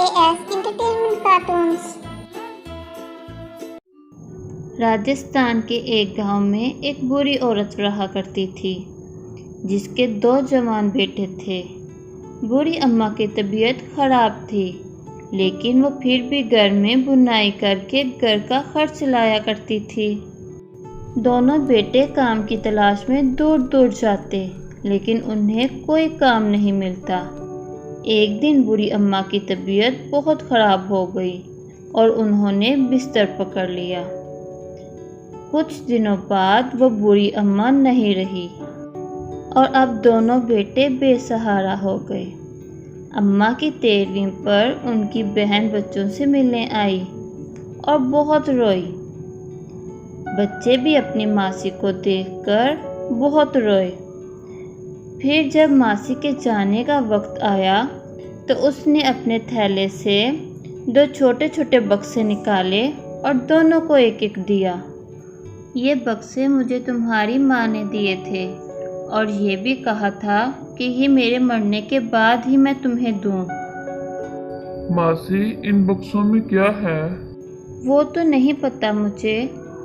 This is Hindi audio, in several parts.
KS Entertainment Cartoons। राजस्थान के एक गांव में एक बुरी औरत रहा करती थी, जिसके 2 जवान बेटे थे। बुरी अम्मा की तबीयत खराब थी, लेकिन वो फिर भी घर में बुनाई करके घर का खर्च चलाया करती थी। दोनों बेटे काम की तलाश में दूर दूर जाते, लेकिन उन्हें कोई काम नहीं मिलता। एक दिन बुरी अम्मा की तबीयत बहुत खराब हो गई और उन्होंने बिस्तर पकड़ लिया। कुछ दिनों बाद वो बुरी अम्मा नहीं रही और अब दोनों बेटे बेसहारा हो गए। अम्मा की 13वीं पर उनकी बहन बच्चों से मिलने आई और बहुत रोई। बच्चे भी अपनी मासी को देखकर बहुत रोए। फिर जब मासी के जाने का वक्त आया तो उसने अपने थैले से 2 छोटे छोटे बक्से निकाले और दोनों को एक एक दिया। ये बक्से मुझे तुम्हारी माँ ने दिए थे और ये भी कहा था कि ये मेरे मरने के बाद ही मैं तुम्हें दूँ। मासी, इन बक्सों में क्या है? वो तो नहीं पता मुझे।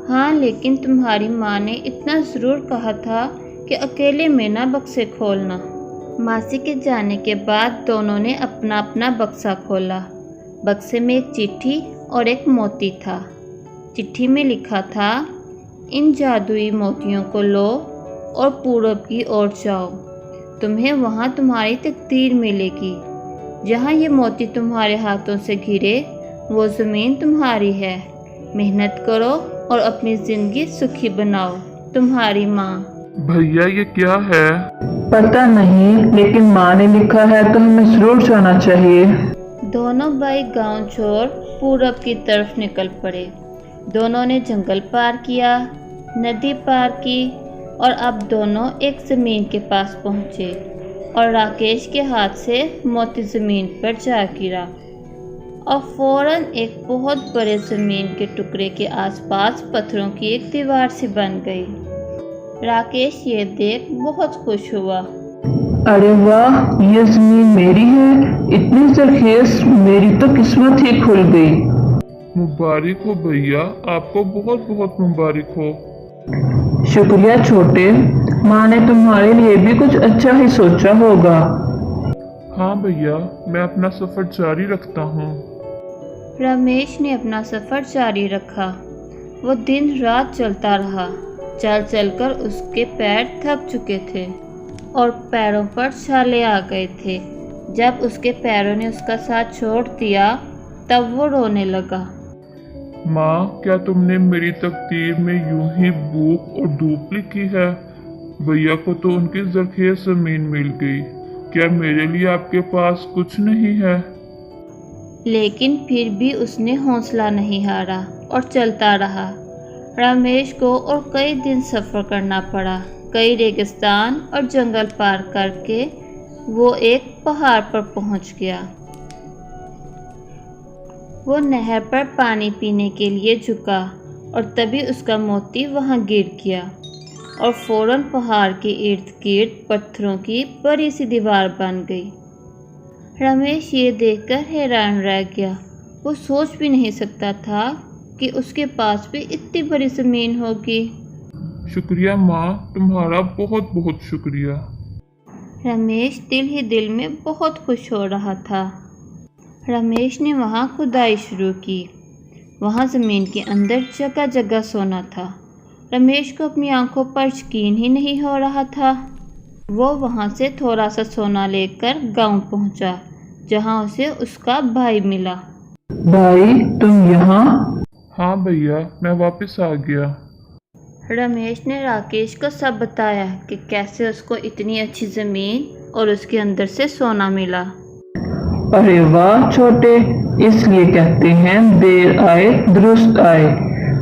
हाँ, लेकिन तुम्हारी माँ ने इतना ज़रूर कहा था कि अकेले में ना बक्से खोलना। मासी के जाने के बाद दोनों ने अपना अपना बक्सा खोला। बक्से में एक चिट्ठी और एक मोती था। चिट्ठी में लिखा था, इन जादुई मोतियों को लो और पूरब की ओर जाओ। तुम्हें वहाँ तुम्हारी तकदीर मिलेगी। जहाँ ये मोती तुम्हारे हाथों से गिरे वो ज़मीन तुम्हारी है। मेहनत करो और अपनी ज़िंदगी सुखी बनाओ। तुम्हारी माँ। भैया, ये क्या है? पता नहीं, लेकिन माँ ने लिखा है तो हमें जरूर जाना चाहिए। दोनों भाई गांव छोड़ पूरब की तरफ निकल पड़े। दोनों ने जंगल पार किया, नदी पार की और अब दोनों एक ज़मीन के पास पहुँचे और राकेश के हाथ से मोती ज़मीन पर जा गिरा और फौरन एक बहुत बड़े ज़मीन के टुकड़े के आसपास पत्थरों की एक दीवार सी बन गई। राकेश ये देख बहुत खुश हुआ। अरे वाह, ये जमीन मेरी है। इतनी जरखेज, मेरी तो किस्मत ही खुल गई। मुबारक हो भैया, आपको बहुत बहुत मुबारक हो। शुक्रिया छोटे, माँ ने तुम्हारे लिए भी कुछ अच्छा ही सोचा होगा। हाँ भैया, मैं अपना सफर जारी रखता हूँ। रमेश ने अपना सफ़र जारी रखा। वो दिन रात चलता रहा। चल चलकर उसके पैर थक चुके थे और पैरों पर छाले आ गए थे। जब उसके पैरों ने उसका साथ छोड़ दिया तब वो रोने लगा। माँ, क्या तुमने मेरी तकदीर में यूं ही भूख और धूप लिखी है? भैया को तो उनकी जरखेज जमीन मिल गई। क्या मेरे लिए आपके पास कुछ नहीं है? लेकिन फिर भी उसने हौसला नहीं हारा और चलता रहा। रमेश को और कई दिन सफ़र करना पड़ा। कई रेगिस्तान और जंगल पार करके वो एक पहाड़ पर पहुंच गया। वो नहर पर पानी पीने के लिए झुका और तभी उसका मोती वहां गिर गया और फौरन पहाड़ के इर्द गिर्द पत्थरों की बड़ी सी दीवार बन गई। रमेश ये देखकर हैरान रह गया। वो सोच भी नहीं सकता था कि उसके पास भी इतनी बड़ी ज़मीन होगी। शुक्रिया माँ, तुम्हारा बहुत बहुत शुक्रिया। रमेश दिल ही दिल में बहुत खुश हो रहा था। रमेश ने वहाँ खुदाई शुरू की। वहाँ ज़मीन के अंदर जगह जगह सोना था। रमेश को अपनी आंखों पर यकीन ही नहीं हो रहा था। वो वहाँ से थोड़ा सा सोना लेकर गांव पहुँचा, जहाँ उसे उसका भाई मिला। भाई, तुम यहाँ? हाँ भैया, मैं वापस आ गया। रमेश ने राकेश को सब बताया कि कैसे उसको इतनी अच्छी ज़मीन और उसके अंदर से सोना मिला। अरे वाह छोटे, इसलिए कहते हैं देर आए दुरुस्त आए।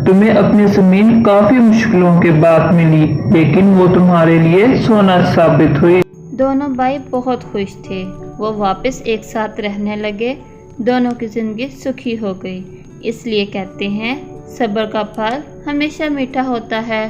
तुम्हें अपनी जमीन काफी मुश्किलों के बाद मिली, लेकिन वो तुम्हारे लिए सोना साबित हुई। दोनों भाई बहुत खुश थे। वो वापस एक साथ रहने लगे। दोनों की ज़िंदगी सुखी हो गई। इसलिए कहते हैं, सब्र का फल हमेशा मीठा होता है।